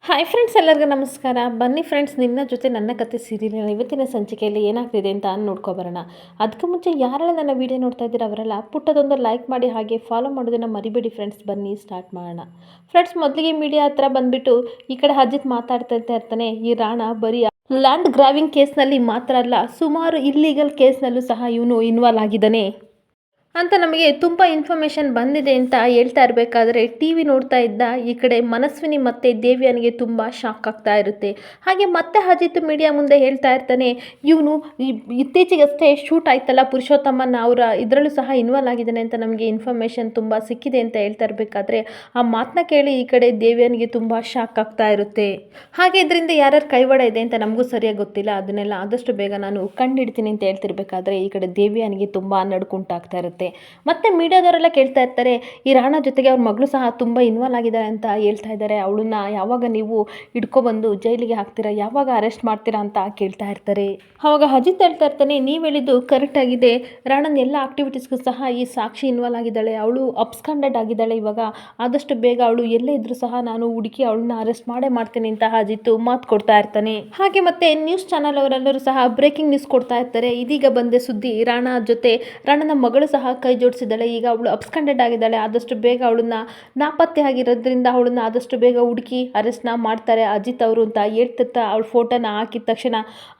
Hi friends, ಎಲ್ಲರಿಗೂ ನಮಸ್ಕಾರ. ಬನ್ನಿ ಫ್ರೆಂಡ್ಸ್, ನಿನ್ನ ಜೊತೆ ನನ್ನ ಕತೆ ಸೀರಿಯಲ್ ಇವತ್ತಿನ ಸಂಚಿಕೆಯಲ್ಲಿ ಏನಾಗ್ತಿದೆ ಅಂತ ನೋಡ್ಕೊಬರೋಣ. ಅದಕ್ಕೂ ಮುಂಚೆ ಯಾರೆಲ್ಲ ನನ್ನ ವೀಡಿಯೋ ನೋಡ್ತಾ ಇದ್ದೀರ ಅವರೆಲ್ಲ ಪುಟ್ಟದೊಂದು ಲೈಕ್ ಮಾಡಿ ಹಾಗೆ ಫಾಲೋ ಮಾಡೋದನ್ನು ಮರಿಬೇಡಿ ಫ್ರೆಂಡ್ಸ್. ಬನ್ನಿ ಸ್ಟಾರ್ಟ್ ಮಾಡೋಣ. ಫ್ರೆಂಡ್ಸ್, ಮೊದಲಿಗೆ ಮೀಡಿಯಾ ಹತ್ರ ಬಂದುಬಿಟ್ಟು ಈ ಕಡೆ ಅಜಿತ್ ಮಾತಾಡ್ತಾ ಇರ್ತಾನೆ. ಈ ರಾಣಾ ಬರೀ ಲ್ಯಾಂಡ್ ಗ್ರಾವಿಂಗ್ ಕೇಸ್ನಲ್ಲಿ ಮಾತ್ರ ಅಲ್ಲ, ಸುಮಾರು ಇಲ್ಲೀಗಲ್ ಕೇಸ್ನಲ್ಲೂ ಸಹ ಇವನು ಇನ್ವಾಲ್ವ್ ಆಗಿದ್ದಾನೆ ಅಂತ ನಮಗೆ ತುಂಬ ಇನ್ಫಾರ್ಮೇಷನ್ ಬಂದಿದೆ ಅಂತ ಹೇಳ್ತಾ ಇರಬೇಕಾದ್ರೆ ಟಿ ವಿ ನೋಡ್ತಾ ಇದ್ದ ಈ ಕಡೆ ಮನಸ್ವಿನಿ ಮತ್ತು ದೇವ್ಯಾನಿಗೆ ತುಂಬ ಶಾಕ್ ಆಗ್ತಾ ಇರುತ್ತೆ. ಹಾಗೆ ಮತ್ತೆ ಅಜಿತ್ ಮೀಡಿಯಾ ಮುಂದೆ ಹೇಳ್ತಾ ಇರ್ತಾನೆ, ಇವನು ಇತ್ತೀಚೆಗಷ್ಟೇ ಶೂಟ್ ಆಯ್ತಲ್ಲ ಪುರುಷೋತ್ತಮನ ಅವರ ಇದರಲ್ಲೂ ಸಹ ಇನ್ವಾಲ್ವ್ ಆಗಿದ್ದಾನೆ ಅಂತ ನಮಗೆ ಇನ್ಫಾರ್ಮೇಷನ್ ತುಂಬ ಸಿಕ್ಕಿದೆ ಅಂತ ಹೇಳ್ತಾ ಇರಬೇಕಾದ್ರೆ ಆ ಮಾತನ್ನ ಕೇಳಿ ಈ ಕಡೆ ದೇವ್ಯಾನಿಗೆ ತುಂಬ ಶಾಕ್ ಆಗ್ತಾ ಇರುತ್ತೆ. ಹಾಗೆ ಇದರಿಂದ ಯಾರ್ಯಾರು ಕೈವಾಡ ಇದೆ ಅಂತ ನಮಗೂ ಸರಿಯಾಗಿ ಗೊತ್ತಿಲ್ಲ. ಅದನ್ನೆಲ್ಲ ಆದಷ್ಟು ಬೇಗ ನಾನು ಕಂಡಿಡ್ತೀನಿ ಅಂತ ಹೇಳ್ತಿರ್ಬೇಕಾದ್ರೆ ಈ ಕಡೆ ದೇವ್ಯಾನಿಗೆ ತುಂಬ ನಡ್ಕೊಂಟಾಗ್ತಾ ಇರುತ್ತೆ. ಮತ್ತೆ ಮೀಡಿಯಾದವರೆಲ್ಲ ಕೇಳ್ತಾ ಇರ್ತಾರೆ, ಈ ರಾಣಾ ಜೊತೆಗೆ ಅವ್ರ ಮಗಳು ಸಹ ತುಂಬ ಇನ್ವಾಲ್ವ್ ಆಗಿದ್ದಾರೆ ಅಂತ ಹೇಳ್ತಾ ಇದ್ದಾರೆ. ಅವಳನ್ನ ಯಾವಾಗ ನೀವು ಹಿಡ್ಕೊಬಂದು ಜೈಲಿಗೆ ಹಾಕ್ತೀರಾ, ಯಾವಾಗ ಅರೆಸ್ಟ್ ಮಾಡ್ತೀರಾ ಅಂತ ಕೇಳ್ತಾ ಇರ್ತಾರೆ. ಅವಾಗ ಅಜಿತ್ ಹೇಳ್ತಾ ಇರ್ತಾನೆ, ನೀವು ಹೇಳಿದ್ದು ಕರೆಕ್ಟ್ ಆಗಿದೆ. ರಾಣನ್ ಎಲ್ಲ ಆಕ್ಟಿವಿಟೀಸ್ಗೂ ಸಹ ಈ ಸಾಕ್ಷಿ ಇನ್ವಾಲ್ವ್ ಆಗಿದ್ದಾಳೆ. ಅವಳು ಅಬ್ಸ್ಕಾಂಡೆಡ್ ಆಗಿದ್ದಾಳೆ. ಇವಾಗ ಆದಷ್ಟು ಬೇಗ ಅವಳು ಎಲ್ಲೇ ಇದ್ರೂ ಸಹ ನಾನು ಹುಡುಕಿ ಅವಳನ್ನ ಅರೆಸ್ಟ್ ಮಾಡೇ ಮಾಡ್ತೀನಿ ಅಂತ ಅಜಿತ್ ಮಾತು ಕೊಡ್ತಾ ಇರ್ತಾನೆ. ಹಾಗೆ ಮತ್ತೆ ನ್ಯೂಸ್ ಚಾನಲ್ ಅವರೆಲ್ಲರೂ ಸಹ ಬ್ರೇಕಿಂಗ್ ನ್ಯೂಸ್ ಕೊಡ್ತಾ ಇರ್ತಾರೆ. ಇದೀಗ ಬಂದೆ ಸುದ್ದಿ, ರಾಣಾ ಜೊತೆ ರಾಣನ ಮಗಳು ಸಹ ಕೈ ಜೋಡಿಸಿದ್ದಾಳೆ. ಈಗ ಅವಳು ಅಬ್ಸ್ಕಾಂಡೆಡ್ ಆಗಿದ್ದಾಳೆ. ಆದಷ್ಟು ಬೇಗ ಅವಳನ್ನ ನಾಪತ್ತೆ ಆಗಿರೋದ್ರಿಂದ ಅವಳನ್ನ ಆದಷ್ಟು ಬೇಗ ಹುಡುಕಿ ಅರೆಸ್ಟ್ನ ಮಾಡ್ತಾರೆ ಅಜಿತ್ ಅವರು ಅಂತ ಹೇಳ್ತಿರ್ತಾ ಅವಳ ಫೋಟೋನ ಹಾಕಿದ ತಕ್ಷಣ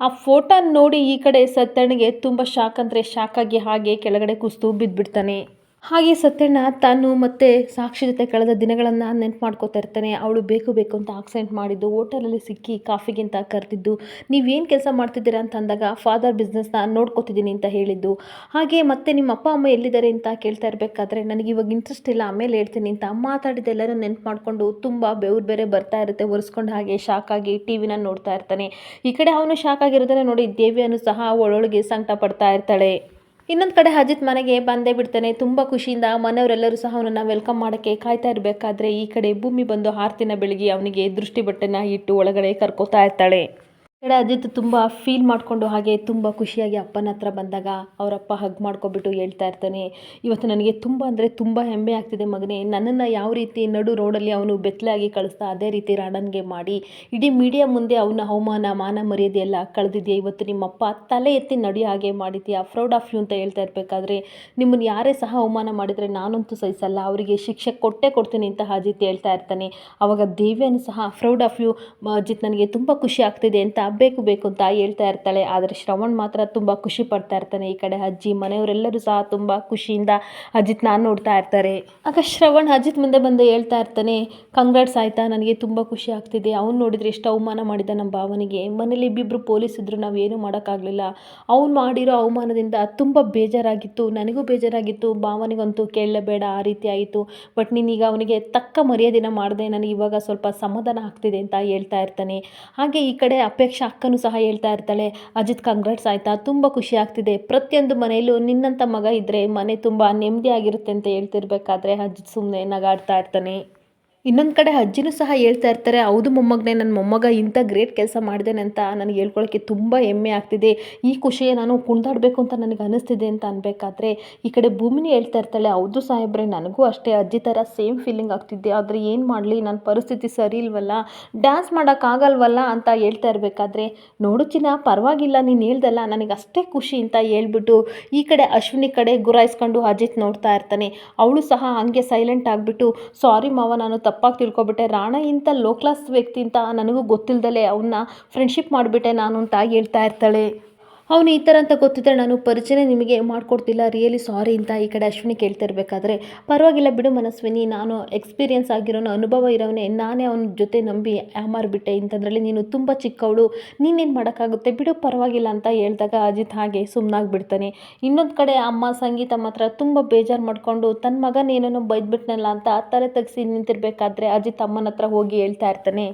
ಆ ಫೋಟೋ ನೋಡಿ ಈ ಕಡೆ ಸತ್ಯಣ್ಣಿಗೆ ತುಂಬ ಶಾಕ್ ಅಂದರೆ ಶಾಕ್ ಆಗಿ ಹಾಗೆ ಕೆಳಗಡೆ ಕುಸ್ತು ಬಿದ್ದುಬಿಡ್ತಾನೆ. ಹಾಗೆ ಸತ್ಯಣ್ಣ ತಾನು ಮತ್ತೆ ಸಾಕ್ಷಿ ಜೊತೆ ಕಳೆದ ದಿನಗಳನ್ನು ನೆನ್ಪು ಮಾಡ್ಕೋತಾ ಇರ್ತಾನೆ. ಅವಳು ಬೇಕು ಬೇಕು ಅಂತ ಆಕ್ಸಿಡೆಂಟ್ ಮಾಡಿದ್ದು, ಹೋಟೆಲಲ್ಲಿ ಸಿಕ್ಕಿ ಕಾಫಿಗಿಂತ ಕರೆದಿದ್ದು, ನೀವೇನು ಕೆಲಸ ಮಾಡ್ತಿದ್ದೀರಾ ಅಂತ ಅಂದಾಗ ಫಾದರ್ ಬಿಸ್ನೆಸ್ನ ನೋಡ್ಕೋತಿದ್ದೀನಿ ಅಂತ ಹೇಳಿದ್ದು. ಹಾಗೆ ಮತ್ತೆ ನಿಮ್ಮ ಅಪ್ಪ ಅಮ್ಮ ಎಲ್ಲಿದ್ದಾರೆ ಅಂತ ಕೇಳ್ತಾ ಇರಬೇಕಾದ್ರೆ ನನಗೆ ಇವಾಗ ಇಂಟ್ರೆಸ್ಟ್ ಇಲ್ಲ, ಆಮೇಲೆ ಹೇಳ್ತೀನಿ ಅಂತ ಮಾತಾಡಿದ್ದೆಲ್ಲರೂ ನೆನ್ಪು ಮಾಡಿಕೊಂಡು ತುಂಬ ಬೆವ್ರು ಬೇರೆ ಬರ್ತಾ ಇರುತ್ತೆ. ಒರೆಸ್ಕೊಂಡು ಹಾಗೆ ಶಾಕ್ ಆಗಿ ಟಿ ವಿನ ನೋಡ್ತಾ ಇರ್ತಾನೆ. ಈ ಕಡೆ ಅವನು ಶಾಕ್ ಆಗಿರೋದನ್ನ ನೋಡಿ ದೇವ್ಯಾನು ಸಹ ಒಳೊಳಗೆ ಸಂಕಟ ಪಡ್ತಾ ಇರ್ತಾಳೆ. ಇನ್ನೊಂದು ಕಡೆ ಅಜಿತ್ ಮನೆಗೆ ಬಂದೇ ಬಿಡ್ತಾನೆ. ತುಂಬ ಖುಷಿಯಿಂದ ಮನೆಯವರೆಲ್ಲರೂ ಸಹ ಅವನನ್ನು ವೆಲ್ಕಮ್ ಮಾಡೋಕ್ಕೆ ಕಾಯ್ತಾ ಇರಬೇಕಾದ್ರೆ ಈ ಕಡೆ ಭೂಮಿ ಬಂದು ಆರತಿನ ಬೆಳಗಿ ಅವನಿಗೆ ದೃಷ್ಟಿ ಬಟ್ಟೆನ ಇಟ್ಟು ಒಳಗಡೆ ಕರ್ಕೋತಾ ಇರ್ತಾಳೆ. ಕಡೆ ಅಜಿತ್ ತುಂಬ ಫೀಲ್ ಮಾಡಿಕೊಂಡು ಹಾಗೆ ತುಂಬ ಖುಷಿಯಾಗಿ ಅಪ್ಪನ ಹತ್ರ ಬಂದಾಗ ಅವರಪ್ಪ ಹಗ್ ಮಾಡ್ಕೊಬಿಟ್ಟು ಹೇಳ್ತಾ ಇರ್ತಾನೆ, ಇವತ್ತು ನನಗೆ ತುಂಬ ಅಂದರೆ ತುಂಬ ಹೆಮ್ಮೆ ಆಗ್ತಿದೆ ಮಗನೇ. ನನ್ನನ್ನು ಯಾವ ರೀತಿ ನಡು ರೋಡಲ್ಲಿ ಅವನು ಬೆತ್ತಲಾಗಿ ಕಳಿಸ್ತಾ ಅದೇ ರೀತಿ ರಾಣನ್ಗೆ ಮಾಡಿ ಇಡೀ ಮೀಡಿಯಾ ಮುಂದೆ ಅವನ ಅವಮಾನ ಮಾನ ಮರ್ಯಾದೆ ಎಲ್ಲ ಕಳೆದಿದೆಯಾ. ಇವತ್ತು ನಿಮ್ಮಪ್ಪ ತಲೆ ಎತ್ತಿ ನಡೆಯೋ ಹಾಗೆ ಮಾಡಿದ್ಯಾ, ಪ್ರೌಡ್ ಆಫ್ ಯು ಅಂತ ಹೇಳ್ತಾ ಇರಬೇಕಾದ್ರೆ ನಿಮ್ಮನ್ನು ಯಾರೇ ಸಹ ಅವಮಾನ ಮಾಡಿದರೆ ನಾನಂತೂ ಸಹಿಸಲ್ಲ, ಅವರಿಗೆ ಶಿಕ್ಷೆ ಕೊಟ್ಟೇ ಕೊಡ್ತೀನಿ ಅಂತ ಅಜಿತ್ ಹೇಳ್ತಾ ಇರ್ತಾನೆ. ಆವಾಗ ದೇವ್ಯಾನು ಸಹ ಪ್ರೌಡ್ ಆಫ್ ಯು ಅಜಿತ್, ನನಗೆ ತುಂಬ ಖುಷಿ ಆಗ್ತಿದೆ ಅಂತ ಬೇಕು ಬೇಕು ಅಂತ ಹೇಳ್ತಾ ಇರ್ತಾಳೆ. ಆದರೆ ಶ್ರವಣ್ ಮಾತ್ರ ತುಂಬ ಖುಷಿ ಪಡ್ತಾ ಇರ್ತಾನೆ. ಈ ಕಡೆ ಅಜ್ಜಿ ಮನೆಯವರೆಲ್ಲರೂ ಸಹ ತುಂಬ ಖುಷಿಯಿಂದ ಅಜಿತ್ನ ನೋಡ್ತಾ ಇರ್ತಾರೆ. ಆಗ ಶ್ರವಣ್ ಅಜಿತ್ ಮುಂದೆ ಬಂದು ಹೇಳ್ತಾ ಇರ್ತಾನೆ, ಕಂಗ್ರಾಟ್ಸ್ ಆಯಿತಾ, ನನಗೆ ತುಂಬ ಖುಷಿ ಆಗ್ತಿದೆ. ಅವ್ನು ನೋಡಿದರೆ ಎಷ್ಟು ಅವಮಾನ ಮಾಡಿದ ನಮ್ಮ ಭಾವನಿಗೆ. ಮನೇಲಿ ಇಬ್ಬಿಬ್ಬರು ಪೊಲೀಸ್ ಇದ್ದರು, ನಾವೇನು ಮಾಡೋಕ್ಕಾಗಲಿಲ್ಲ. ಅವ್ನು ಮಾಡಿರೋ ಅವಮಾನದಿಂದ ತುಂಬ ಬೇಜಾರಾಗಿತ್ತು, ನನಗೂ ಬೇಜಾರಾಗಿತ್ತು. ಭಾವನಿಗಂತೂ ಕೇಳಲೇಬೇಡ, ಆ ರೀತಿ ಆಯಿತು. ಬಟ್ ನೀನೀಗ ಅವನಿಗೆ ತಕ್ಕ ಮರ್ಯಾದೆನ ಮಾಡಿದೆ, ನನಗೆ ಇವಾಗ ಸ್ವಲ್ಪ ಸಮಾಧಾನ ಆಗ್ತಿದೆ ಅಂತ ಹೇಳ್ತಾ ಇರ್ತಾನೆ. ಹಾಗೆ ಈ ಕಡೆ ಅಪೇಕ್ಷಾ ಅಕ್ಕನೂ ಸಹ ಹೇಳ್ತಾ ಇರ್ತಾಳೆ, ಅಜಿತ್ ಕಂಗ್ರಾಟ್ಸ್ ಆಯಿತಾ, ತುಂಬ ಖುಷಿ ಆಗ್ತಿದೆ. ಪ್ರತಿಯೊಂದು ಮನೆಯಲ್ಲೂ ನಿನ್ನಂಥ ಮಗ ಇದ್ದರೆ ಮನೆ ತುಂಬ ನೆಮ್ಮದಿಯಾಗಿರುತ್ತೆ ಅಂತ ಹೇಳ್ತಿರ್ಬೇಕಾದ್ರೆ ಅಜಿತ್ ಸುಮ್ಮನೆ ನಗಾಡ್ತಾ ಇರ್ತಾನೆ. ಇನ್ನೊಂದು ಕಡೆ ಅಜ್ಜಿನೂ ಸಹ ಹೇಳ್ತಾ ಇರ್ತಾರೆ, ಹೌದು ಮೊಮ್ಮಗನೇ, ನನ್ನ ಮೊಮ್ಮಗ ಇಂಥ ಗ್ರೇಟ್ ಕೆಲಸ ಮಾಡಿದ್ದೇನೆ ಅಂತ ನನಗೆ ಹೇಳ್ಕೊಳ್ಳೋಕ್ಕೆ ತುಂಬ ಹೆಮ್ಮೆ ಆಗ್ತಿದೆ. ಈ ಖುಷಿಯೇ ನಾನು ಕುಣಿದಾಡಬೇಕು ಅಂತ ನನಗೆ ಅನ್ನಿಸ್ತಿದೆ ಅಂತ ಅನ್ಬೇಕಾದ್ರೆ ಈ ಕಡೆ ಭೂಮಿನಿ ಹೇಳ್ತಾ ಇರ್ತಾಳೆ, ಹೌದು ಸಾಹೇಬ್ರೆ, ನನಗೂ ಅಷ್ಟೇ ಅಜ್ಜಿ ಥರ ಸೇಮ್ ಫೀಲಿಂಗ್ ಆಗ್ತಿದ್ದೆ. ಆದರೆ ಏನು ಮಾಡಲಿ, ನನ್ನ ಪರಿಸ್ಥಿತಿ ಸರಿ ಇಲ್ವಲ್ಲ, ಡ್ಯಾನ್ಸ್ ಮಾಡೋಕ್ಕಾಗಲ್ವಲ್ಲ ಅಂತ ಹೇಳ್ತಾ ಇರಬೇಕಾದ್ರೆ, ನೋಡು ಚಿನ್ನ, ಪರವಾಗಿಲ್ಲ, ನೀನು ಹೇಳ್ದಲ್ಲ, ನನಗೆ ಅಷ್ಟೇ ಖುಷಿ ಅಂತ ಹೇಳ್ಬಿಟ್ಟು ಈ ಕಡೆ ಅಶ್ವಿನಿ ಕಡೆ ಗುರಾಯಿಸ್ಕೊಂಡು ಅಜಿತ್ ನೋಡ್ತಾ ಇರ್ತಾನೆ. ಅವಳು ಸಹ ಹಂಗೆ ಸೈಲೆಂಟ್ ಆಗಿಬಿಟ್ಟು, ಸಾರಿ ಮಾವ, ನಾನು ತಪ್ಪಾಗಿ ತಿಳ್ಕೊಬಿಟ್ಟೆ. ರಾಣಾ ಇಂಥ ಲೋ ಕ್ಲಾಸ್ ವ್ಯಕ್ತಿ ಅಂತ ನನಗೂ ಗೊತ್ತಿಲ್ಲದಲೇ ಅವನ್ನ ಫ್ರೆಂಡ್ಶಿಪ್ ಮಾಡಿಬಿಟ್ಟೆ ನಾನು ಅಂತ ಹೇಳ್ತಾ ಇರ್ತಾಳೆ. ಅವನು ಈ ಥರ ಅಂತ ಗೊತ್ತಿದ್ದರೆ ನಾನು ಪರಿಚಯ ನಿಮಗೆ ಮಾಡಿಕೊಡ್ತಿಲ್ಲ, ರಿಯಲಿ ಸಾರಿ ಅಂತ ಈ ಕಡೆ ಅಶ್ವಿನಿ ಕೇಳ್ತಾ ಇರಬೇಕಾದ್ರೆ, ಪರವಾಗಿಲ್ಲ ಬಿಡು ಮನಸ್ವಿನಿ, ನಾನು ಎಕ್ಸ್ಪೀರಿಯನ್ಸ್ ಆಗಿರೋನು, ಅನುಭವ ಇರೋನೇ, ನಾನೇ ಅವನ ಜೊತೆ ನಂಬಿ ಯಾಮಾರಿಬಿಟ್ಟೆ. ಇಂಥದ್ರಲ್ಲಿ ನೀನು ತುಂಬ ಚಿಕ್ಕವಳು, ನೀನೇನು ಮಾಡೋಕ್ಕಾಗುತ್ತೆ, ಬಿಡು ಪರವಾಗಿಲ್ಲ ಅಂತ ಹೇಳಿದಾಗ ಅಜಿತ್ ಹಾಗೆ ಸುಮ್ಮನಾಗ್ಬಿಡ್ತಾನೆ. ಇನ್ನೊಂದು ಕಡೆ ಅಮ್ಮ ಸಂಗೀತ ಮಾತ್ರ ತುಂಬ ಬೇಜಾರು ಮಾಡಿಕೊಂಡು ತನ್ನ ಮಗನೇನೋ ಬೈದ್ಬಿಟ್ನಲ್ಲ ಅಂತ ತಲೆ ತಗ್ಸಿ ನಿಂತಿರ್ಬೇಕಾದ್ರೆ ಅಜಿತ್ ಅಮ್ಮನ ಹತ್ರ ಹೋಗಿ ಹೇಳ್ತಾ ಇರ್ತಾನೆ.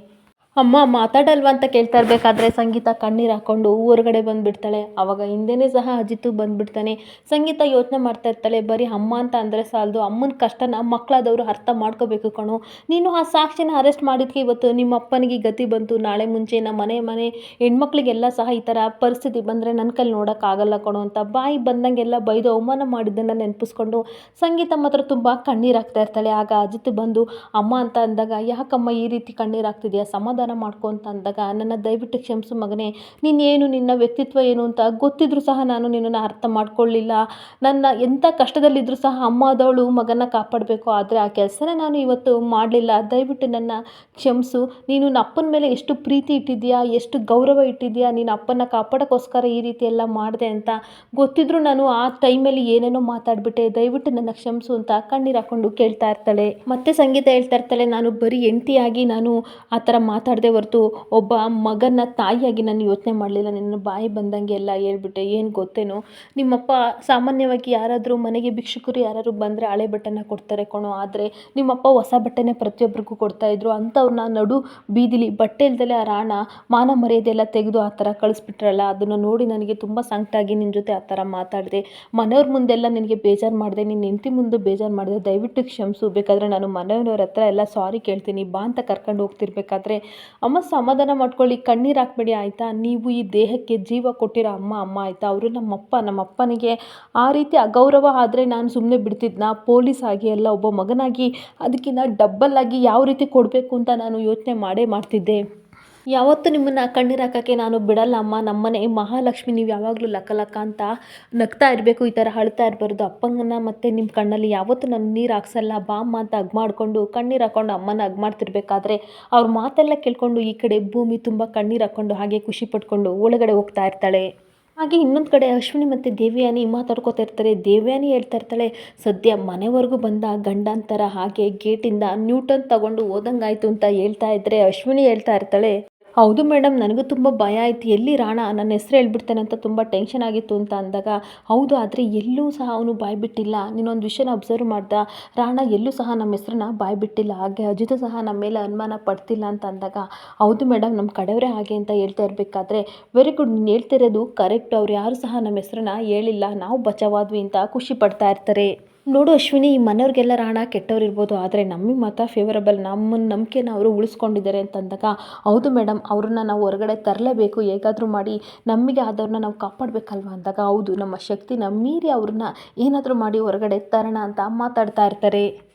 ಅಮ್ಮ ಮಾತಾಡಲ್ವಾ ಅಂತ ಕೇಳ್ತಾ ಇರಬೇಕಾದ್ರೆ ಸಂಗೀತ ಕಣ್ಣೀರು ಹಾಕ್ಕೊಂಡು ಹೊರಗಡೆ ಬಂದುಬಿಡ್ತಾಳೆ. ಆವಾಗ ಹಿಂದೆನೇ ಸಹ ಅಜಿತ್ತು ಬಂದುಬಿಡ್ತಾನೆ. ಸಂಗೀತ ಯೋಚನೆ ಮಾಡ್ತಾ ಇರ್ತಾಳೆ, ಬರೀ ಅಮ್ಮ ಅಂತ ಅಂದರೆ ಸಾಲದು, ಅಮ್ಮನ ಕಷ್ಟನ ಮಕ್ಕಳಾದವರು ಅರ್ಥ ಮಾಡ್ಕೋಬೇಕು ಕಣೋ. ನೀನು ಆ ಸಾಕ್ಷಿನ ಅರೆಸ್ಟ್ ಮಾಡಿದ್ಕೆ ಇವತ್ತು ನಿಮ್ಮ ಅಪ್ಪನಿಗೆ ಗತಿ ಬಂತು. ನಾಳೆ ಮುಂಚೆ ನಮ್ಮ ಮನೆ ಹೆಣ್ಮಕ್ಳಿಗೆಲ್ಲ ಸಹ ಈ ಥರ ಪರಿಸ್ಥಿತಿ ಬಂದರೆ ನನ್ನ ಕೈಲಿ ನೋಡೋಕ್ಕಾಗಲ್ಲ ಕಣೋ ಅಂತ ಬಾಯಿ ಬಂದಂಗೆಲ್ಲ ಬೈದು ಅವಮಾನ ಮಾಡಿದ್ದನ್ನು ನೆನಪಿಸ್ಕೊಂಡು ಸಂಗೀತ ಮಾತ್ರ ತುಂಬ ಕಣ್ಣೀರು ಹಾಕ್ತಾ ಇರ್ತಾಳೆ. ಆಗ ಅಜಿತ್ ಬಂದು ಅಮ್ಮ ಅಂತ ಅಂದಾಗ, ಯಾಕಮ್ಮ ಈ ರೀತಿ ಕಣ್ಣೀರು ಹಾಕ್ತಿದೆಯಾ, ಸಮಾಧಾನ ಸಮಾಧಾನ ಮಾಡ್ಕೊ ಅಂತ ಅಂದಾಗ, ನನ್ನ ದಯವಿಟ್ಟು ಕ್ಷಮಿಸು ಮಗನೇ, ನೀನೇನು ನಿನ್ನ ವ್ಯಕ್ತಿತ್ವ ಏನು ಅಂತ ಗೊತ್ತಿದ್ರೂ ಸಹ ನಾನು ನಿನ್ನನ್ನು ಅರ್ಥ ಮಾಡ್ಕೊಳ್ಳಿಲ್ಲ. ನನ್ನ ಎಂಥ ಕಷ್ಟದಲ್ಲಿದ್ದರೂ ಸಹ ಅಮ್ಮ ಆದವಳು ಮಗನ ಕಾಪಾಡಬೇಕು, ಆದರೆ ಆ ಕೆಲಸನ ನಾನು ಇವತ್ತು ಮಾಡಲಿಲ್ಲ. ದಯವಿಟ್ಟು ನನ್ನ ಕ್ಷಮಿಸು. ನೀನು ನನ್ನ ಅಪ್ಪನ ಮೇಲೆ ಎಷ್ಟು ಪ್ರೀತಿ ಇಟ್ಟಿದ್ದೀಯಾ, ಎಷ್ಟು ಗೌರವ ಇಟ್ಟಿದ್ದೀಯಾ, ನೀನು ಅಪ್ಪನ ಕಾಪಾಡೋಕ್ಕೋಸ್ಕರ ಈ ರೀತಿ ಎಲ್ಲ ಮಾಡಿದೆ ಅಂತ ಗೊತ್ತಿದ್ರೂ ನಾನು ಆ ಟೈಮಲ್ಲಿ ಏನೇನೋ ಮಾತಾಡ್ಬಿಟ್ಟೆ, ದಯವಿಟ್ಟು ನನ್ನ ಕ್ಷಮಿಸು ಅಂತ ಕಣ್ಣೀರು ಹಾಕ್ಕೊಂಡು ಕೇಳ್ತಾ ಇರ್ತಾಳೆ. ಮತ್ತೆ ಸಂಗೀತ ಹೇಳ್ತಾ ಇರ್ತಾಳೆ, ನಾನು ಬರೀ ಹೆಂಡತಿಯಾಗಿ ನಾನು ಆ ಥರ ಮಾತಾಡದೆ ಹೊರತು ಒಬ್ಬ ಮಗನ ತಾಯಿಯಾಗಿ ನಾನು ಯೋಚನೆ ಮಾಡಲಿಲ್ಲ. ನಿನ್ನ ಬಾಯಿ ಬಂದಂಗೆ ಎಲ್ಲ ಹೇಳ್ಬಿಟ್ಟೆ. ಏನು ಗೊತ್ತೇನೋ, ನಿಮ್ಮಪ್ಪ ಸಾಮಾನ್ಯವಾಗಿ ಯಾರಾದರೂ ಮನೆಗೆ ಭಿಕ್ಷುಕರು ಯಾರಾದ್ರು ಬಂದರೆ ಹಳೆ ಬಟ್ಟೆನ ಕೊಡ್ತಾರೆ ಕಣೋ, ಆದರೆ ನಿಮ್ಮಪ್ಪ ಹೊಸ ಬಟ್ಟೆನೇ ಪ್ರತಿಯೊಬ್ಬರಿಗೂ ಕೊಡ್ತಾಯಿದ್ರು. ಅಂಥವ್ರನ್ನ ನಡು ಬೀದಿಲಿ ಬಟ್ಟೆ ಇಲ್ದಲೆ ಆ ರಾಣ ಮಾನ ಮರ್ಯಾದೆಲ್ಲ ತೆಗೆದು ಆ ಥರ ಕಳಿಸ್ಬಿಟ್ರಲ್ಲ, ಅದನ್ನು ನೋಡಿ ನನಗೆ ತುಂಬ ಸಂಕಟ ಆಗಿ ನಿನ್ನ ಜೊತೆ ಆ ಥರ ಮಾತಾಡಿದೆ. ಮನೆಯವ್ರ ಮುಂದೆಲ್ಲ ನಿನಗೆ ಬೇಜಾರು ಮಾಡಿದೆ, ನಿನ್ನ ಹೆಂಡತಿ ಮುಂದೆ ಬೇಜಾರು ಮಾಡಿದೆ, ದಯವಿಟ್ಟು ಕ್ಷಮಿಸು. ಬೇಕಾದರೆ ನಾನು ಮನೆಯವ್ರ ಹತ್ರ ಎಲ್ಲ ಸಾರಿ ಕೇಳ್ತೀನಿ ಬಾ ಅಂತ ಕರ್ಕೊಂಡು ಹೋಗ್ತಿರ್ಬೇಕಾದ್ರೆ, ಅಮ್ಮ ಸಮಾಧಾನ ಮಾಡ್ಕೊಳ್ಳಿ, ಕಣ್ಣೀರು ಹಾಕ್ಬೇಡಿ ಆಯಿತಾ. ನೀವು ಈ ದೇಹಕ್ಕೆ ಜೀವ ಕೊಟ್ಟಿರೋ ಅಮ್ಮ ಆಯಿತಾ. ಅವರು ನಮ್ಮಪ್ಪನಿಗೆ ಆ ರೀತಿ ಅಗೌರವ ಆದರೆ ನಾನು ಸುಮ್ಮನೆ ಬಿಡ್ತಿದ್ನ? ಪೊಲೀಸ್ ಆಗಿ ಎಲ್ಲ ಒಬ್ಬ ಮಗನಾಗಿ ಅದಕ್ಕಿಂತ ಡಬ್ಬಲ್ ಆಗಿ ಯಾವ ರೀತಿ ಕೊಡಬೇಕು ಅಂತ ನಾನು ಯೋಚನೆ ಮಾಡ್ತಿದ್ದೆ. ಯಾವತ್ತೂ ನಿಮ್ಮನ್ನು ಕಣ್ಣೀರು ಹಾಕೋಕ್ಕೆ ನಾನು ಬಿಡಲ್ಲ ಅಮ್ಮ. ನಮ್ಮನೆ ಮಹಾಲಕ್ಷ್ಮಿ, ನೀವು ಯಾವಾಗಲೂ ಲಕ್ಕ ಅಂತ ನಗ್ತಾ ಇರಬೇಕು, ಈ ಥರ ಅಳ್ತಾ ಇರಬಾರ್ದು. ಅಪ್ಪಂಗನ ಮತ್ತು ನಿಮ್ಮ ಕಣ್ಣಲ್ಲಿ ಯಾವತ್ತೂ ನಾನು ನೀರು ಹಾಕ್ಸಲ್ಲ ಬಾ ಅಮ್ಮ ಅಂತ ಹಗ್ ಮಾಡಿಕೊಂಡು ಕಣ್ಣೀರು ಹಾಕ್ಕೊಂಡು ಅಮ್ಮನ ಹಗ್ ಮಾಡ್ತಿರ್ಬೇಕಾದ್ರೆ, ಅವ್ರ ಮಾತೆಲ್ಲ ಕೇಳ್ಕೊಂಡು ಈ ಕಡೆ ಭೂಮಿ ತುಂಬ ಕಣ್ಣೀರು ಹಾಕ್ಕೊಂಡು ಹಾಗೆ ಖುಷಿ ಪಟ್ಕೊಂಡು ಒಳಗಡೆ ಹೋಗ್ತಾ ಇರ್ತಾಳೆ. ಹಾಗೆ ಇನ್ನೊಂದು ಕಡೆ ಅಶ್ವಿನಿ ಮತ್ತು ದೇವಯಾನಿ ಮಾತಾಡ್ಕೋತಾ ಇರ್ತಾರೆ. ದೇವಯಾನಿ ಹೇಳ್ತಾ ಇರ್ತಾಳೆ, ಸದ್ಯ ಮನೆವರೆಗೂ ಬಂದ ಗಂಡಂತರ ಹಾಗೆ ಗೇಟಿಂದ ನ್ಯೂಟನ್ ತಗೊಂಡು ಹೋದಂಗಾಯ್ತು ಅಂತ ಹೇಳ್ತಾ ಇದ್ದರೆ, ಅಶ್ವಿನಿ ಹೇಳ್ತಾ ಇರ್ತಾಳೆ, ಹೌದು ಮೇಡಮ್, ನನಗೂ ತುಂಬ ಭಯ ಆಯಿತು, ಎಲ್ಲಿ ರಾಣ ನನ್ನ ಹೆಸರು ಹೇಳ್ಬಿಡ್ತಾನೆ ಅಂತ ತುಂಬ ಟೆನ್ಷನ್ ಆಗಿತ್ತು ಅಂತ ಅಂದಾಗ, ಹೌದು, ಆದರೆ ಎಲ್ಲೂ ಸಹ ಅವನು ಬಾಯ್ಬಿಟ್ಟಿಲ್ಲ. ನೀನೊಂದು ವಿಷಯನ ಅಬ್ಸರ್ವ್ ಮಾಡ್ದ, ರಾಣ ಎಲ್ಲೂ ಸಹ ನಮ್ಮ ಹೆಸ್ರನ್ನ ಬಾಯ್ಬಿಟ್ಟಿಲ್ಲ, ಹಾಗೆ ಅಜಿತು ಸಹ ನಮ್ಮ ಮೇಲೆ ಅನುಮಾನ ಪಡ್ತಿಲ್ಲ ಅಂತ ಅಂದಾಗ, ಹೌದು ಮೇಡಮ್, ನಮ್ಮ ಕಡೆಯವರೇ ಹಾಗೆ ಅಂತ ಹೇಳ್ತಾ ಇರಬೇಕಾದ್ರೆ, ವೆರಿ ಗುಡ್, ನೀನು ಹೇಳ್ತಿರೋದು ಕರೆಕ್ಟ್, ಅವ್ರು ಯಾರು ಸಹ ನಮ್ಮ ಹೆಸ್ರನ್ನ ಹೇಳಿಲ್ಲ, ನಾವು ಬಚಾವಾದ್ವಿ ಅಂತ ಖುಷಿ ಪಡ್ತಾ ಇರ್ತಾರೆ. ನೋಡು ಅಶ್ವಿನಿ, ಈ ಮನೆಯವ್ರಿಗೆಲ್ಲ ರಾಣ ಕೆಟ್ಟವ್ರು ಇರ್ಬೋದು, ಆದರೆ ನಮಗೆ ಮಾತ್ರ ಫೇವರಬಲ್, ನಮ್ಮ ನಂಬಿಕೆನ ಅವರು ಉಳಿಸ್ಕೊಂಡಿದ್ದಾರೆ ಅಂತಂದಾಗ, ಹೌದು ಮೇಡಮ್, ಅವ್ರನ್ನ ನಾವು ಹೊರಗಡೆ ತರಲೇಬೇಕು, ಹೇಗಾದರೂ ಮಾಡಿ ನಮಗೆ ಆದವ್ರನ್ನ ನಾವು ಕಾಪಾಡಬೇಕಲ್ವ ಅಂದಾಗ, ಹೌದು, ನಮ್ಮ ಶಕ್ತಿನ ಮೀರಿ ಅವ್ರನ್ನ ಏನಾದರೂ ಮಾಡಿ ಹೊರಗಡೆ ತರೋಣ ಅಂತ ಮಾತಾಡ್ತಾ ಇರ್ತಾರೆ.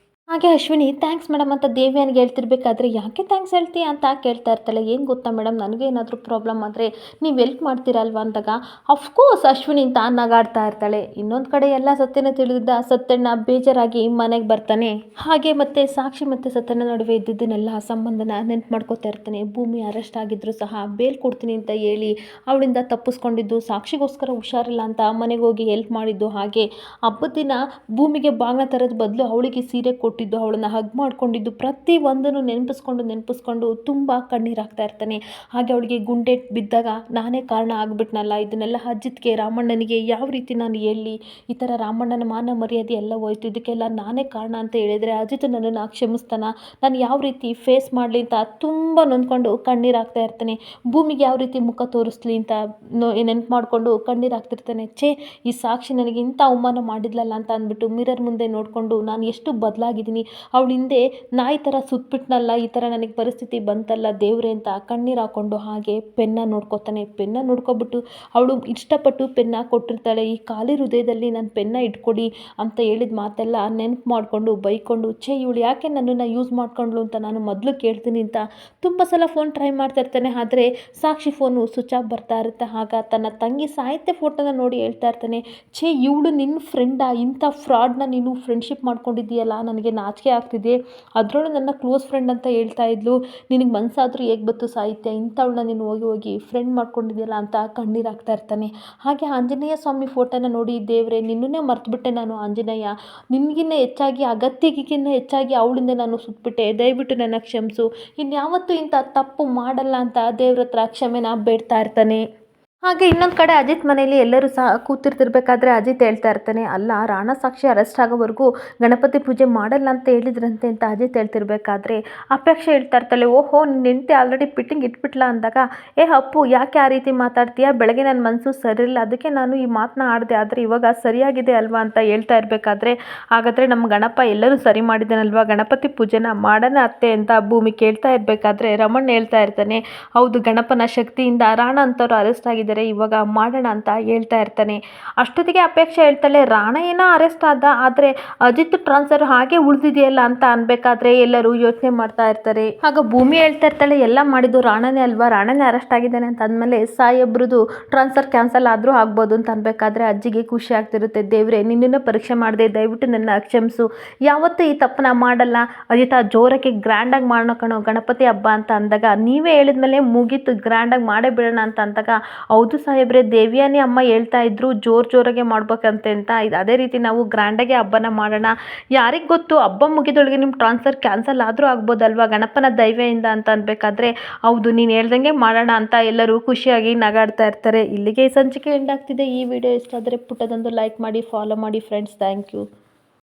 ಹಾಗೆ ಅಶ್ವಿನಿ ಥ್ಯಾಂಕ್ಸ್ ಮೇಡಮ್ ಅಂತ ದೇವ್ಯಾನಿಗೆ ಹೇಳ್ತಿರ್ಬೇಕಾದ್ರೆ, ಯಾಕೆ ಥ್ಯಾಂಕ್ಸ್ ಹೇಳ್ತೀಯ ಅಂತ ಕೇಳ್ತಾ ಇರ್ತಾಳೆ. ಏನು ಗೊತ್ತಾ ಮೇಡಮ್, ನನಗೆ ಏನಾದರೂ ಪ್ರಾಬ್ಲಮ್ ಆದರೆ ನೀವು ಹೆಲ್ಪ್ ಮಾಡ್ತೀರಲ್ವ ಅಂದಾಗ, ಅಫ್ಕೋರ್ಸ್ ಅಶ್ವಿನಿ ಅಂತ ನಗಾಡ್ತಾ ಇರ್ತಾಳೆ. ಇನ್ನೊಂದು ಕಡೆ ಎಲ್ಲ ಸತ್ಯನ ತಿಳಿದಿದ್ದ ಸತ್ಯಣ್ಣ ಬೇಜಾರಾಗಿ ಮನೆಗೆ ಬರ್ತಾನೆ. ಹಾಗೆ ಮತ್ತೆ ಸಾಕ್ಷಿ ಮತ್ತು ಸತ್ಯಣ್ಣ ನಡುವೆ ಇದ್ದಿದ್ದನ್ನೆಲ್ಲ ಸಂಬಂಧನ ನೆನ್ಪು ಮಾಡ್ಕೋತಾ ಇರ್ತಾನೆ. ಭೂಮಿ ಅರೆಸ್ಟ್ ಆಗಿದ್ರು ಸಹ ಬೇಲ್ ಕೊಡ್ತೀನಿ ಅಂತ ಹೇಳಿ ಅವಳಿಂದ ತಪ್ಪಿಸ್ಕೊಂಡಿದ್ದು, ಸಾಕ್ಷಿಗೋಸ್ಕರ ಹುಷಾರಿಲ್ಲ ಅಂತ ಮನೆಗೆ ಹೋಗಿ ಹೆಲ್ಪ್ ಮಾಡಿದ್ದು, ಹಾಗೆ ಹಬ್ಬದ ದಿನ ಭೂಮಿಗೆ ಬಾಗಿನ ತರದ ಬದಲು ಅವಳಿಗೆ ಸೀರೆ ಕೊಟ್ಟಿದ್ದು, ಅವಳನ್ನ ಹಗ್ ಮಾಡ್ಕೊಂಡಿದ್ದು, ಪ್ರತಿ ಒಂದನ್ನು ನೆನಪಿಸ್ಕೊಂಡು ತುಂಬ ಕಣ್ಣೀರು ಹಾಕ್ತಾ ಇರ್ತಾನೆ. ಹಾಗೆ ಅವಳಿಗೆ ಗುಂಡೇಟ್ ಬಿದ್ದಾಗ ನಾನೇ ಕಾರಣ ಆಗ್ಬಿಟ್ನಲ್ಲ, ಇದನ್ನೆಲ್ಲ ಅಜಿತ್ಗೆ ರಾಮಣ್ಣನಿಗೆ ಯಾವ ರೀತಿ ನಾನು ಹೇಳಿ, ಈ ಥರ ರಾಮಣ್ಣನ ಮಾನ ಮರ್ಯಾದೆ ಎಲ್ಲ ಹೋಯ್ತು, ಇದಕ್ಕೆಲ್ಲ ನಾನೇ ಕಾರಣ ಅಂತ ಹೇಳಿದರೆ ಅಜಿತ್ ನನ್ನನ್ನು ಕ್ಷಮಿಸ್ತಾನ, ನಾನು ಯಾವ ರೀತಿ ಫೇಸ್ ಮಾಡಲಿ ಅಂತ ತುಂಬ ನೊಂದ್ಕೊಂಡು ಕಣ್ಣೀರು ಹಾಕ್ತಾ ಇರ್ತಾನೆ. ಭೂಮಿಗೆ ಯಾವ ರೀತಿ ಮುಖ ತೋರಿಸ್ಲಿ ಅಂತ ನೆನ್ಪು ಮಾಡಿಕೊಂಡು ಕಣ್ಣೀರು ಹಾಕ್ತಿರ್ತಾನೆ. ಈ ಸಾಕ್ಷಿ ನನಗೆ ಇಂಥ ಅವಮಾನ ಮಾಡಿದ್ಲಲ್ಲ ಅಂತ ಅಂದ್ಬಿಟ್ಟು ಮಿರರ್ ಮುಂದೆ ನೋಡಿಕೊಂಡು, ನಾನು ಎಷ್ಟು ಬದಲಾಗಿದ್ದೀನಿ, ಅವಳ ಹಿಂದೆ ನಾಯಿ ಥರ ಸುತ್ತಬಿಟ್ನಲ್ಲ, ಈ ಥರ ನನಗೆ ಪರಿಸ್ಥಿತಿ ಬಂತಲ್ಲ ದೇವ್ರೆ ಅಂತ ಕಣ್ಣೀರು ಹಾಕ್ಕೊಂಡು ಹಾಗೆ ಪೆನ್ನ ನೋಡ್ಕೋತಾನೆ. ಪೆನ್ನ ನೋಡ್ಕೊಬಿಟ್ಟು ಅವಳು ಇಷ್ಟಪಟ್ಟು ಪೆನ್ನ ಕೊಟ್ಟಿರ್ತಾಳೆ. ಈ ಖಾಲಿ ಹೃದಯದಲ್ಲಿ ನಾನು ಪೆನ್ನ ಇಟ್ಕೊಡಿ ಅಂತ ಹೇಳಿದ ಮಾತೆಲ್ಲ ನೆನಪು ಮಾಡಿಕೊಂಡು ಬೈಕೊಂಡು, ಇವಳು ಯಾಕೆ ನನ್ನನ್ನು ಯೂಸ್ ಮಾಡ್ಕೊಂಡ್ಲು ಅಂತ ನಾನು ಮೊದಲು ಕೇಳ್ತೀನಿ ಅಂತ ತುಂಬ ಸಲ ಫೋನ್ ಟ್ರೈ ಮಾಡ್ತಾ ಇರ್ತಾನೆ. ಆದರೆ ಸಾಕ್ಷಿ ಫೋನು ಸ್ವಿಚ್ ಆಫ್ ಬರ್ತಾ ಇರುತ್ತೆ. ಆಗ ತನ್ನ ತಂಗಿ ಸಾಹಿತ್ಯ ಫೋಟೋನ ನೋಡಿ ಹೇಳ್ತಾ ಇರ್ತಾನೆ, ಇವಳು ನಿನ್ನ ಫ್ರೆಂಡಾ, ಇಂಥ ಫ್ರಾಡ್ನ ನೀನು ಫ್ರೆಂಡ್ಶಿಪ್ ಮಾಡ್ಕೊಂಡಿದ್ದೀಯಲ್ಲ, ನನಗೆ ನಾಚಿಕೆ ಆಗ್ತಿದೆ, ಅದರಲ್ಲೂ ನನ್ನ ಕ್ಲೋಸ್ ಫ್ರೆಂಡ್ ಅಂತ ಹೇಳ್ತಾ ಇದ್ಲು, ನಿನಗೆ ಮನಸ್ಸಾದರೂ ಹೇಗೆ ಬತ್ತು ಸಾಹಿತ್ಯ, ಇಂಥವಳನ್ನ ನೀನು ಹೋಗಿ ಫ್ರೆಂಡ್ ಮಾಡ್ಕೊಂಡಿದ್ದೀಯಲ್ಲ ಅಂತ ಕಣ್ಣೀರು ಹಾಕ್ತಾ ಇರ್ತಾನೆ. ಹಾಗೆ ಆಂಜನೇಯ ಸ್ವಾಮಿ ಫೋಟೋನ ನೋಡಿ, ದೇವರೇ ನಿನ್ನನ್ನೇ ಮರ್ತುಬಿಟ್ಟೆ ನಾನು ಆಂಜನೇಯ, ನಿನಗಿನ್ನ ಹೆಚ್ಚಾಗಿ ಅಗತ್ಯಕ್ಕಿಂತ ಹೆಚ್ಚಾಗಿ ಅವಳಿಂದ ನಾನು ಸುತ್ತಬಿಟ್ಟೆ, ದಯವಿಟ್ಟು ನನ್ನ ಕ್ಷಮಿಸು, ಇನ್ಯಾವತ್ತೂ ಇಂಥ ತಪ್ಪು ಮಾಡಲ್ಲ ಅಂತ ದೇವ್ರ ಹತ್ರ ಕ್ಷಮೆನ ಬೇಡ್ತಾ ಇರ್ತಾನೆ. ಹಾಗೆ ಇನ್ನೊಂದು ಕಡೆ ಅಜಿತ್ ಮನೆಯಲ್ಲಿ ಎಲ್ಲರೂ ಸಹ ಕೂತಿರ್ತಿರ್ಬೇಕಾದ್ರೆ ಅಜಿತ್ ಹೇಳ್ತಾ ಇರ್ತಾನೆ, ಅಲ್ಲ ರಾಣ ಸಾಕ್ಷಿ ಅರೆಸ್ಟ್ ಆಗೋವರೆಗೂ ಗಣಪತಿ ಪೂಜೆ ಮಾಡಲ್ಲ ಅಂತ ಹೇಳಿದ್ರಂತೆ ಅಂತ ಅಜಿತ್ ಹೇಳ್ತಿರ್ಬೇಕಾದ್ರೆ ಅಪೇಕ್ಷೆ ಹೇಳ್ತಾ ಇರ್ತಾಳೆ, ಓಹೋ ನಿನ್ನ ಹೆಂಡತಿ ಆಲ್ರೆಡಿ ಪಿಟ್ಟಿಂಗ್ ಇಟ್ಬಿಟ್ಲ ಅಂದಾಗ, ಅಪ್ಪು ಯಾಕೆ ಆ ರೀತಿ ಮಾತಾಡ್ತೀಯಾ, ಬೆಳಗ್ಗೆ ನನ್ನ ಮನಸ್ಸು ಸರಿಯಿಲ್ಲ, ಅದಕ್ಕೆ ನಾನು ಈ ಮಾತನ್ನ ಆಡಿದೆ, ಆದರೆ ಇವಾಗ ಸರಿಯಾಗಿದೆ ಅಲ್ವಾ ಅಂತ ಹೇಳ್ತಾ ಇರಬೇಕಾದ್ರೆ, ಹಾಗಾದರೆ ನಮ್ಮ ಗಣಪ ಎಲ್ಲರೂ ಸರಿ ಮಾಡಿದ್ದಾನಲ್ವಾ, ಗಣಪತಿ ಪೂಜೆನ ಮಾಡೋಣ ಅತ್ತೆ ಅಂತ ಭೂಮಿ ಕೇಳ್ತಾ ಇರಬೇಕಾದ್ರೆ ರಮಣ್ಣ ಹೇಳ್ತಾ ಇರ್ತಾನೆ, ಹೌದು, ಗಣಪನ ಶಕ್ತಿಯಿಂದ ರಾಣ ಅಂತವ್ರು ಅರೆಸ್ಟ್ ಆಗಿದ್ದಾರೆ, ಆಗಿದ್ದಾರೆ, ಇವಾಗ ಮಾಡೋಣ ಅಂತ ಹೇಳ್ತಾ ಇರ್ತಾನೆ. ಅಷ್ಟೊತ್ತಿಗೆ ಅಪೇಕ್ಷೆ ಹೇಳ್ತಾಳೆ, ರಾಣ ಏನೋ ಅರೆಸ್ಟ್ ಆದ, ಆದರೆ ಅಜಿತ್ ಟ್ರಾನ್ಸ್ಫರ್ ಹಾಗೆ ಉಳಿದಿದೆಯಲ್ಲ ಅಂತ ಅನ್ಬೇಕಾದ್ರೆ ಎಲ್ಲರೂ ಯೋಚನೆ ಮಾಡ್ತಾ ಇರ್ತಾರೆ. ಆಗ ಭೂಮಿ ಹೇಳ್ತಾ ಇರ್ತಾಳೆ, ಎಲ್ಲ ಮಾಡಿದ್ದು ರಾಣನೇ ಅಲ್ವಾ, ರಾಣನೇ ಅರೆಸ್ಟ್ ಆಗಿದ್ದಾನೆ ಅಂತ ಅಂದಮೇಲೆ ಸಾಹೇಬ್ರದ್ದು ಟ್ರಾನ್ಸ್ಫರ್ ಕ್ಯಾನ್ಸಲ್ ಆದರೂ ಆಗ್ಬೋದು ಅಂತ ಅನ್ಬೇಕಾದ್ರೆ ಅಜ್ಜಿಗೆ ಖುಷಿ ಆಗ್ತಿರುತ್ತೆ. ದೇವ್ರೆ, ನಿನ್ನನ್ನು ಪರೀಕ್ಷೆ ಮಾಡಿದೆ, ದಯವಿಟ್ಟು ನನ್ನ ಕ್ಷಮಿಸು, ಯಾವತ್ತೂ ಈ ತಪ್ಪನ್ನ ಮಾಡಲ್ಲ, ಅಜಿತ ಜೋರಕ್ಕೆ ಗ್ರ್ಯಾಂಡಾಗಿ ಮಾಡೋಣ ಕಣೋ ಗಣಪತಿ ಹಬ್ಬ ಅಂತ ಅಂದಾಗ, ನೀವೇ ಹೇಳಿದ್ಮೇಲೆ ಮುಗೀತು, ಗ್ರ್ಯಾಂಡಾಗಿ ಮಾಡೇ ಬಿಡೋಣ ಅಂತ ಅಂದಾಗ, ಹೌದು ಸಾಹೇಬ್ರೆ, ದೇವಿಯಾನಿ ಅಮ್ಮ ಹೇಳ್ತಾ ಇದ್ರು ಜೋರಾಗೆ ಮಾಡ್ಬೇಕಂತೆ ಅಂತ, ಅದೇ ರೀತಿ ನಾವು ಗ್ರ್ಯಾಂಡಾಗೆ ಹಬ್ಬನ ಮಾಡೋಣ, ಯಾರಿಗೆ ಗೊತ್ತು ಹಬ್ಬ ಮುಗಿದೊಳಗೆ ನಿಮ್ಮ ಟ್ರಾನ್ಸ್ಫರ್ ಕ್ಯಾನ್ಸಲ್ ಆದರೂ ಆಗ್ಬೋದಲ್ವಾ ಗಣಪನ ದೈವೆಯಿಂದ ಅಂತ ಅನ್ಬೇಕಾದ್ರೆ, ಹೌದು ನೀನು ಹೇಳ್ದಂಗೆ ಮಾಡೋಣ ಅಂತ ಎಲ್ಲರೂ ಖುಷಿಯಾಗಿ ನಗಾಡ್ತಾ ಇರ್ತಾರೆ. ಇಲ್ಲಿಗೆ ಈ ಸಂಚಿಕೆ ಎಂಡ್ ಆಗ್ತಿದೆ. ಈ ವಿಡಿಯೋ ಇಷ್ಟ ಆದರೆ ಪುಟ್ಟದೊಂದು ಲೈಕ್ ಮಾಡಿ, ಫಾಲೋ ಮಾಡಿ ಫ್ರೆಂಡ್ಸ್. Thank you.